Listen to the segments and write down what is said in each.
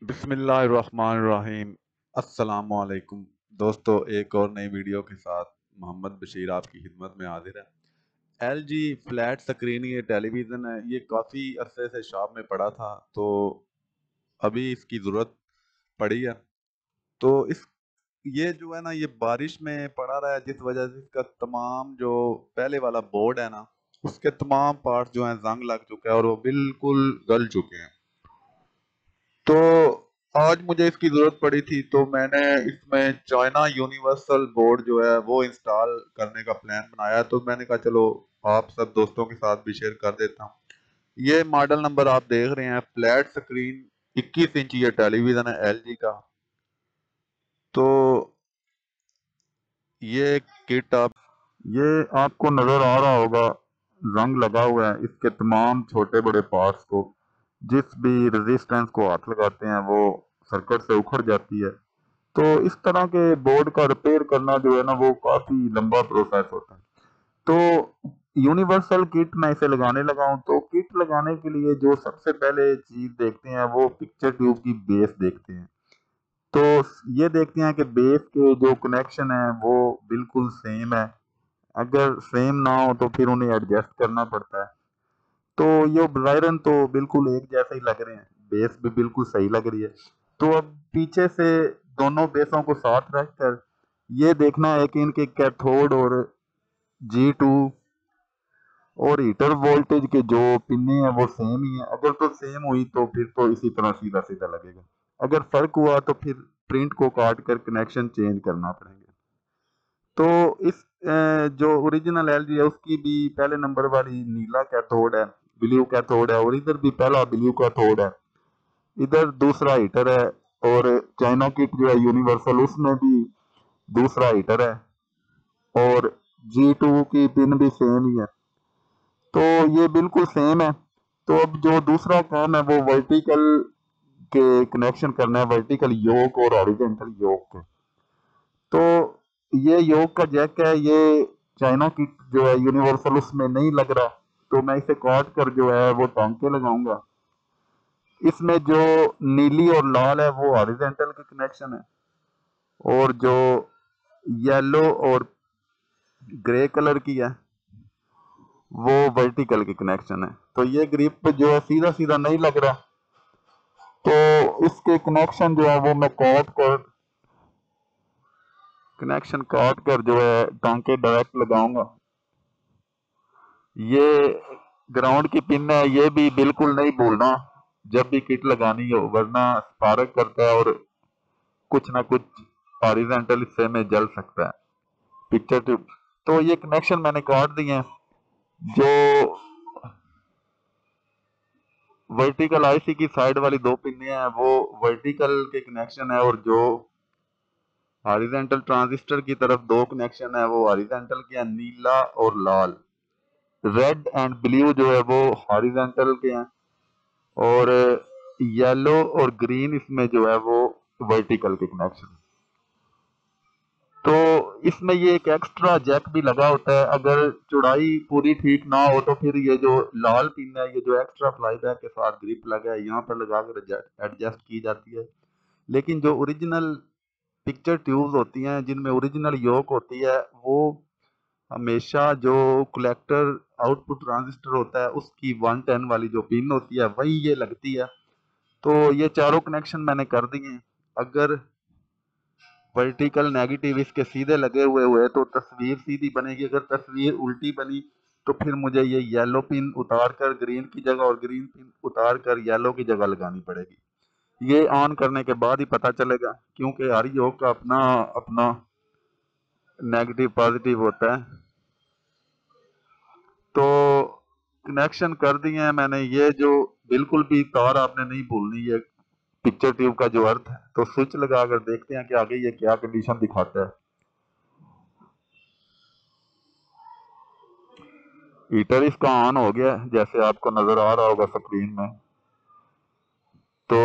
बिस्मिल्लाहिर्रहमानिर्रहीम। अस्सलामुअलैकुम दोस्तों, एक और नई वीडियो के साथ मोहम्मद बशीर आपकी खिदमत में हाजिर है। एलजी फ्लैट स्क्रीन ये टेलीविज़न है, ये काफ़ी अरसे से शॉप में पड़ा था, तो अभी इसकी ज़रूरत पड़ी है। तो इस ये जो है ना, ये बारिश में पड़ा रहा है, जिस वजह से इसका तमाम जो पहले वाला बोर्ड है ना, उसके तमाम पार्ट जो हैं जंग लग चुका है और वो बिल्कुल गल चुके हैं। तो आज मुझे इसकी ज़रूरत पड़ी थी, तो मैंने इसमें चाइना यूनिवर्सल बोर्ड जो है वो इंस्टॉल करने का प्लान बनाया। तो मैंने कहा चलो आप सब दोस्तों के साथ भी शेयर कर देता हूँ। ये मॉडल नंबर आप देख रहे हैं, फ्लैट स्क्रीन 21 इंच ये टेलीविज़न है एलजी का। तो ये किट ये आपको नज़र आ रहा होगा, रंग लगा हुआ है इसके तमाम छोटे बड़े पार्ट्स को। जिस भी रेजिस्टेंस को हाथ लगाते हैं वो सर्किट से उखड़ जाती है। तो इस तरह के बोर्ड का रिपेयर करना जो है ना, वो काफी लंबा प्रोसेस होता है। तो यूनिवर्सल किट मैं इसे लगाने लगा हूं। तो किट लगाने के लिए जो सबसे पहले चीज देखते हैं वो पिक्चर ट्यूब की बेस देखते हैं। तो ये देखते हैं कि बेस के जो कनेक्शन है वो बिल्कुल सेम है। अगर सेम ना हो तो फिर उन्हें एडजस्ट करना पड़ता है। तो ये ब्रायरन तो बिल्कुल एक जैसे ही लग रहे हैं, बेस भी बिल्कुल सही लग रही है। तो अब पीछे से दोनों बेसों को साथ रखकर ये देखना है कि इनके कैथोड और G2 और हीटर वोल्टेज के जो पिने हैं वो सेम ही है। अगर तो सेम हुई तो फिर तो इसी तरह सीधा सीधा लगेगा। अगर फर्क हुआ तो फिर प्रिंट को काट कर कनेक्शन चेंज करना पड़ेगा। तो इस जो ओरिजिनल एलजी है उसकी भी पहले नंबर वाली नीला कैथोड है, ब्लू कैथोड है, और इधर भी पहला ब्लू कैथोड है, इधर दूसरा हीटर है। और चाइना किट जो है यूनिवर्सल उसमें भी दूसरा हीटर है और G2 की पिन भी सेम ही है। तो ये बिल्कुल सेम है। तो अब जो दूसरा काम है वो वर्टिकल के कनेक्शन करना है, वर्टिकल योक और हॉरिजॉन्टल योक के। तो ये योग का जैक है, ये चाइना की जो है यूनिवर्सल उसमें नहीं लग रहा। तो मैं इसे काट कर जो है वो टांके लगाऊंगा। इसमें जो नीली और लाल है वो हॉरिजॉन्टल के कनेक्शन है, और जो येलो और ग्रे कलर की है वो वर्टिकल के कनेक्शन है। तो ये ग्रिप जो है सीधा सीधा नहीं लग रहा, तो इसके कनेक्शन काट कर जो है टांके डायरेक्ट लगाऊंगा। ये ग्राउंड की पिन है, ये भी बिल्कुल नहीं भूलना जब भी किट लगानी हो, वरना स्पार्क करता है और कुछ ना कुछ हॉरिजॉन्टल हिस्से में जल सकता है पिक्चर ट्यूब। तो ये कनेक्शन मैंने काट दिए हैं। जो वर्टिकल आईसी की साइड वाली दो पिने हैं वो वर्टिकल के कनेक्शन है, और जो हॉरिजॉन्टल ट्रांजिस्टर की तरफ दो कनेक्शन है वो हॉरिजॉन्टल के हैं, नीला और लाल। रेड एंड ब्लू जो है वो हॉरिजॉन्टल के हैं, और येलो और ग्रीन इसमें जो है वो वर्टिकल के कनेक्शन। तो इसमें ये एक एक्स्ट्रा जैक भी लगा होता है। अगर चौड़ाई पूरी ठीक ना हो तो फिर ये जो लाल पिन है, ये जो एक्स्ट्रा फ्लाई बैक के साथ ग्रिप लगा है, यहाँ पर लगाकर एडजस्ट की जाती है। लेकिन जो ओरिजिनल पिक्चर ट्यूब्स होती हैं जिनमें ओरिजिनल योक होती है, वो हमेशा जो कलेक्टर आउटपुट ट्रांजिस्टर होता है उसकी 110 वाली जो पिन होती है वही ये लगती है। तो ये चारों कनेक्शन मैंने कर दिए हैं। अगर वर्टिकल नेगेटिव इसके सीधे लगे हुए हुए तो तस्वीर सीधी बनेगी, अगर तस्वीर उल्टी बनी तो फिर मुझे ये येलो पिन उतार कर ग्रीन की जगह और ग्रीन पिन उतार कर येलो की जगह लगानी पड़ेगी। ये ऑन करने के बाद ही पता चलेगा, क्योंकि हर योग का अपना अपना नेगेटिव पॉजिटिव होता है। तो कनेक्शन कर दिए हैं मैंने। ये जो बिल्कुल भी तार आपने नहीं भूलनी, ये पिक्चर ट्यूब का जो अर्थ है। तो स्विच लगाकर देखते हैं कि आगे ये क्या कंडीशन दिखाता है। हीटर इसका ऑन हो गया जैसे आपको नजर आ रहा होगा स्क्रीन में। तो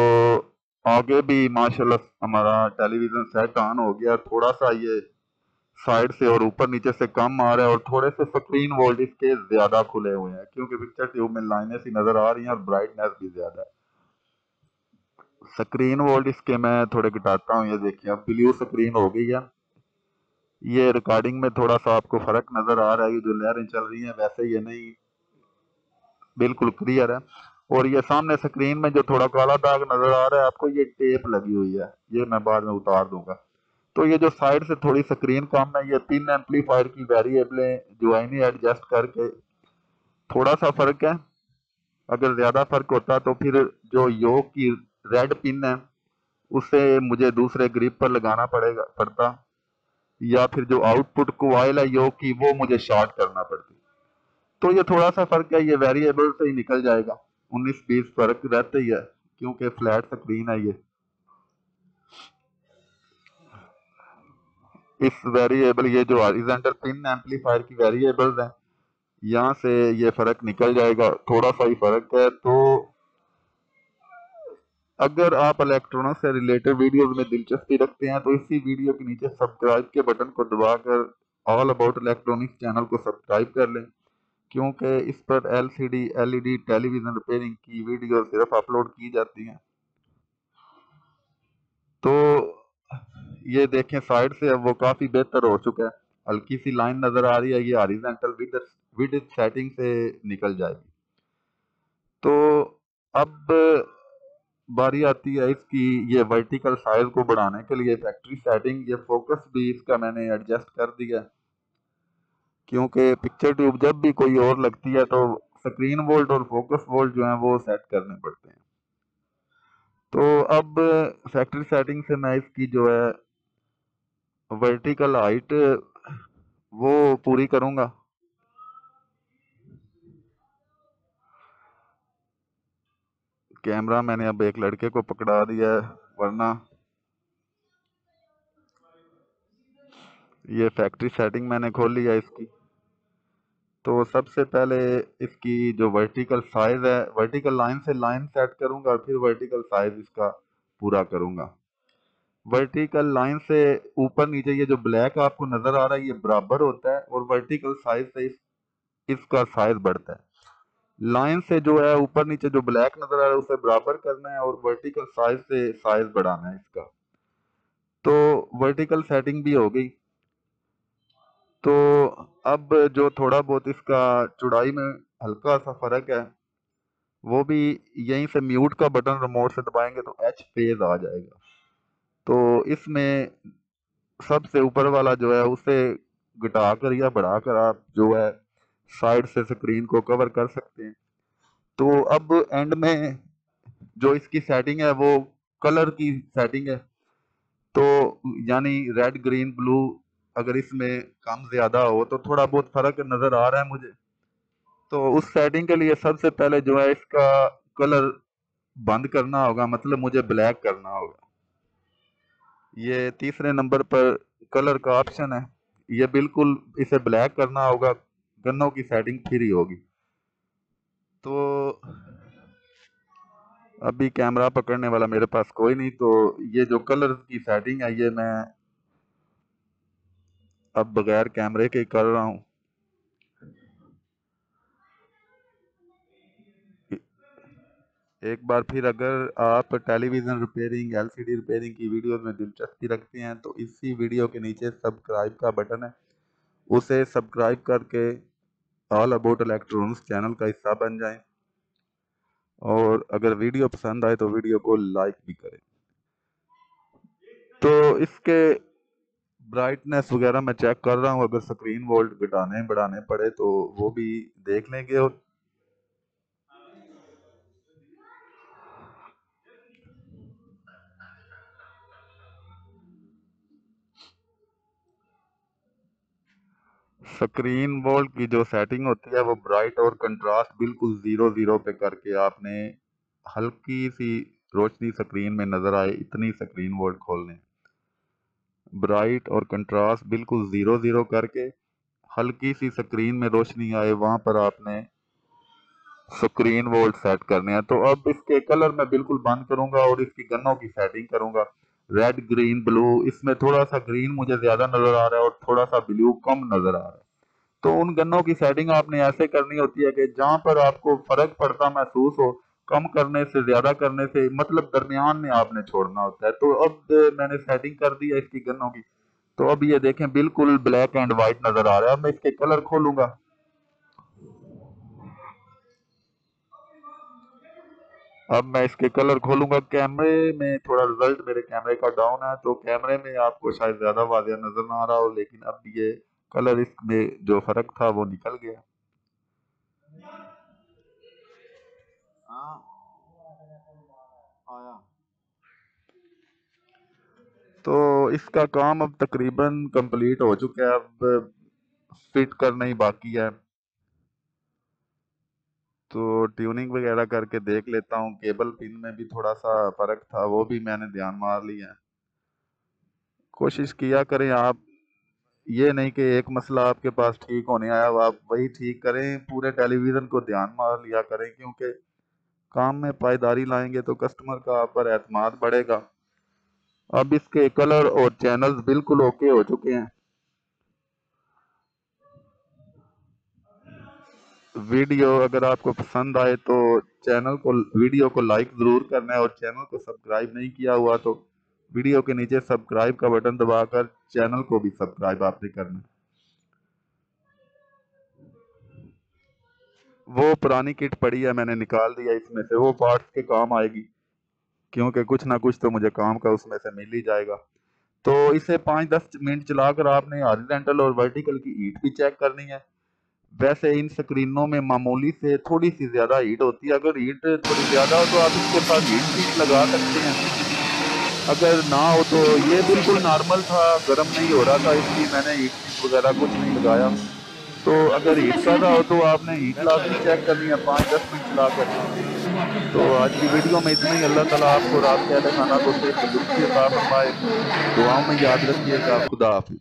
आगे भी माशाल्लाह हमारा टेलीविजन सेट ऑन हो गया। थोड़ा सा ये साइड से और ऊपर नीचे से कम आ रहा है, और थोड़े से स्क्रीन वोल्ट इसके ज्यादा खुले हुए हैं क्योंकि पिक्चर ट्यूब में लाइनें सी नजर आ रही हैं और ब्राइटनेस भी ज्यादा है। स्क्रीन वोल्ट इसके मैं थोड़े घटाता हूँ। ये देखिए अब ब्लू स्क्रीन हो गई है। ये रिकॉर्डिंग में थोड़ा सा आपको फर्क नजर आ रहा है, ये जो लहरें चल रही हैं वैसे ये नहीं, बिल्कुल क्लियर है। और ये सामने स्क्रीन में जो थोड़ा काला दाग नजर आ रहा है आपको, ये टेप लगी हुई है, ये मैं बाद में उतार दूंगा। तो ये जो साइड से थोड़ी स्क्रीन कम है, ये पिन एम्पलीफायर की वेरिएबलें जो है इन्हें एडजस्ट करके थोड़ा सा फर्क है। अगर ज्यादा फर्क होता तो फिर जो योक की रेड पिन है उसे मुझे दूसरे ग्रिप पर लगाना पड़ता, या फिर जो आउटपुट कॉइल है योक की वो मुझे शॉर्ट करना पड़ती। तो ये थोड़ा सा फर्क है, ये वेरिएबल से ही निकल जाएगा। 19-20 फर्क रहता ही है क्योंकि फ्लैट स्क्रीन है ये। इस वेरिएबल, ये जो हॉरिजॉन्टल पिन एम्पलीफायर की वेरिएबल्स हैं, यहाँ से ये फर्क निकल जाएगा, थोड़ा सा ही फर्क है। तो अगर आप इलेक्ट्रॉनिक्स से रिलेटेड वीडियोस में दिलचस्पी रखते हैं तो इसी वीडियो के नीचे सब्सक्राइब के बटन को दबाकर ऑल अबाउट इलेक्ट्रॉनिक्स चैनल को सब्सक्राइब कर लें, क्योंकि इस पर एलसीडी एलईडी टेलीविजन रिपेयरिंग की वीडियो सिर्फ अपलोड की जाती हैं। तो ये देखें साइड से अब वो काफी बेहतर हो चुका है, हल्की सी लाइन नजर आ रही है, ये हॉरिजॉन्टल विद सेटिंग से निकल जाएगी। तो अब बारी आती है इसकी, ये वर्टिकल साइज को बढ़ाने के लिए फैक्ट्री सेटिंग, ये फोकस भी इसका मैंने एडजस्ट कर दिया, क्योंकि पिक्चर ट्यूब जब भी कोई और लगती है तो स्क्रीन वोल्ट और फोकस वोल्ट जो है वो सेट करने पड़ते हैं। तो अब फैक्ट्री सेटिंग से मैं इसकी जो है वर्टिकल हाइट वो पूरी करूंगा। कैमरा मैंने अब एक लड़के को पकड़ा दिया है, वरना ये फैक्ट्री सेटिंग मैंने खोल लिया इसकी। तो सबसे पहले इसकी जो वर्टिकल साइज है, वर्टिकल लाइन से लाइन सेट करूंगा और फिर वर्टिकल साइज इसका पूरा करूंगा। वर्टिकल लाइन से ऊपर नीचे ये जो ब्लैक आपको नजर आ रहा है ये बराबर होता है, और वर्टिकल साइज से इसका साइज बढ़ता है। लाइन से जो है ऊपर नीचे जो ब्लैक नजर आ रहा है उसे बराबर करना है, और वर्टिकल साइज से साइज बढ़ाना है इसका। तो वर्टिकल सेटिंग भी हो गई। तो अब जो थोड़ा बहुत इसका चौड़ाई में हल्का सा फर्क है, वो भी यहीं से म्यूट का बटन रिमोट से दबाएंगे तो एच फेज आ जाएगा। तो इसमें सबसे ऊपर वाला जो है उसे घटाकर या बढ़ाकर आप जो है साइड से स्क्रीन को कवर कर सकते हैं। तो अब एंड में जो इसकी सेटिंग है वो कलर की सेटिंग है। तो यानी रेड ग्रीन ब्लू, अगर इसमें कम ज्यादा हो तो थोड़ा बहुत फर्क नजर आ रहा है मुझे। तो उस सेटिंग के लिए सबसे पहले जो है इसका कलर बंद करना होगा, मतलब मुझे ब्लैक करना होगा। ये तीसरे नंबर पर कलर का ऑप्शन है, ये बिल्कुल इसे ब्लैक करना होगा, गन्नों की सेटिंग फिर ही होगी। तो अभी कैमरा पकड़ने वाला मेरे पास कोई नहीं, तो ये जो कलर की सेटिंग है ये मैं अब बगैर कैमरे के कर रहा हूँ। एक बार फिर, अगर आप टेलीविज़न रिपेयरिंग एलसीडी रिपेयरिंग की वीडियोस में दिलचस्पी रखते हैं तो इसी वीडियो के नीचे सब्सक्राइब का बटन है, उसे सब्सक्राइब करके ऑल अबाउट इलेक्ट्रॉनिक्स चैनल का हिस्सा बन जाएं। और अगर वीडियो पसंद आए तो वीडियो को लाइक भी करें। तो इसके ब्राइटनेस वगैरह मैं चेक कर रहा हूँ, अगर स्क्रीन वोल्ट घटाने बढ़ाने पड़े तो वो भी देख लेंगे। और स्क्रीन वोल्ट की जो सेटिंग होती है वो ब्राइट और कंट्रास्ट बिल्कुल 0-0 पे करके आपने हल्की सी रोशनी स्क्रीन में नजर आए इतनी स्क्रीन वोल्ट खोलने। ब्राइट और कंट्रास्ट बिल्कुल 0-0 करके हल्की सी स्क्रीन में रोशनी आए वहां पर आपने स्क्रीन वोल्ट सेट करने हैं। तो अब इसके कलर मैं बिल्कुल बंद करूंगा और इसकी गन्नों की सेटिंग करूंगा, रेड ग्रीन ब्लू। इसमें थोड़ा सा ग्रीन मुझे ज्यादा नजर आ रहा है और थोड़ा सा ब्लू कम नजर आ रहा है। तो उन गन्नों की सेटिंग आपने ऐसे करनी होती है कि जहां पर आपको फर्क पड़ता महसूस हो, कम करने से, ज्यादा करने से, मतलब दरमियान में आपने छोड़ना होता है। तो अब मैंने सेटिंग कर दी है इसकी गनों की। तो अब ये देखें बिल्कुल ब्लैक एंड व्हाइट नजर आ रहा है। अब मैं इसके कलर खोलूंगा। अब मैं इसके कलर खोलूंगा। कैमरे में थोड़ा रिजल्ट मेरे कैमरे का डाउन है, तो कैमरे में आपको शायद ज्यादा वादिया नजर ना आ रहा हो, लेकिन अब ये कलर इसमें जो फर्क था वो निकल गया। हाँ, आया। तो इसका काम अब तकरीबन कंप्लीट हो चुका है। अब फिट करना ही बाकी है। तो ट्यूनिंग वगैरह करके देख लेता हूँ। केबल पिन में भी थोड़ा सा फर्क था, वो भी मैंने ध्यान मार लिया है। कोशिश किया करें आप, ये नहीं कि एक मसला आपके पास ठीक होने आया अब आप वही ठीक करें। पूरे टेलीविजन को ध्यान मार लिया करें, क्योंकि काम में पायदारी लाएंगे तो कस्टमर का आप पर एतमाद बढ़ेगा। अब इसके कलर और चैनल्स बिल्कुल ओके हो चुके हैं। वीडियो अगर आपको पसंद आए तो चैनल को, वीडियो को लाइक ज़रूर करना है, और चैनल को सब्सक्राइब नहीं किया हुआ तो वीडियो के नीचे सब्सक्राइब का बटन दबाकर चैनल को भी सब्सक्राइब आपने करना है। वो पुरानी किट पड़ी है, मैंने निकाल दिया इसमें से, वो पार्ट्स के काम आएगी, क्योंकि कुछ ना कुछ तो मुझे काम का उसमें से मिल ही जाएगा। तो इसे 5-10 मिनट चलाकर आपने हॉरिजॉन्टल और वर्टिकल की हीट भी चेक करनी है। वैसे इन स्क्रीनों में मामूली से थोड़ी सी ज्यादा हीट होती है। अगर हीट थोड़ी ज्यादा हो तो आप इसके पास हीट सीट लगा सकते हैं। अगर ना हो तो ये बिल्कुल नॉर्मल था, गर्म नहीं हो रहा था, इसलिए मैंने हीट सीट वगैरह कुछ नहीं लगाया। तो अगर हीट कर रहा हो तो आपने हीट लाजमी चेक करनी है 5-10 मिनट चलाकर। तो आज की वीडियो में इतना ही। अल्लाह ताला आपको रात के अहल खाना को सेहत तंदुरुस्ती अता फरमाए। दुआओं में याद रखिएगा। खुदा हाफिज।